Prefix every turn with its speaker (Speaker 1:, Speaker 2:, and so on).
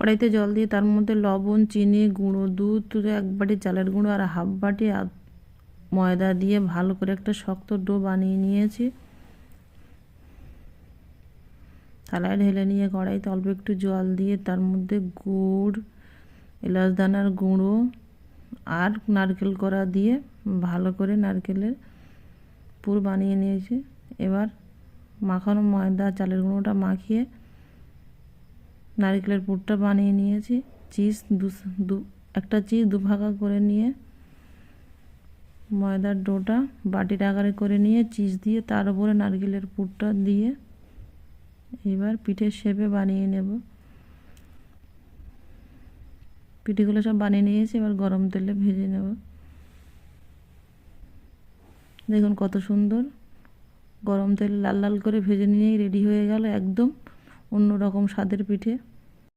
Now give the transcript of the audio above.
Speaker 1: কড়াইতে জল দিয়ে তার মধ্যে লবণ, চিনি, গুঁড়ো দুধ, 1 বাটি চালের গুঁড়ো আর হাফ বাটি ময়দা দিয়ে ভালো করে একটা শক্ত ডো বানিয়ে নিয়েছি। থালায় ঢেলে নিয়ে কড়াইতে অল্প একটু জল দিয়ে তার মধ্যে গুড়, এলাচ দানার গুঁড়ো আর নারকেল কোড়া দিয়ে ভালো করে নারকেলের পুর বানিয়ে নিয়েছি। এবার মাখানো ময়দা চালের গুঁড়োটা মাখিয়ে নারকেলের পুরটা বানিয়ে নিয়েছি। একটা চিজ দুভাগা করে নিয়ে ময়দার ডোটা বাটির আকারে করে নিয়ে চিজ দিয়ে তার উপরে নারকেলের পুরটা দিয়ে এবার পিঠের শেপে বানিয়ে নেব। পিঠেগুলো সব বানিয়ে নিয়েছি, এবার গরম তেলে ভেজে নেব। দেখুন কত সুন্দর গরম তেলে লাল লাল করে ভেজে নিয়েই রেডি হয়ে গেল একদম অন্যরকম স্বাদের পিঠে।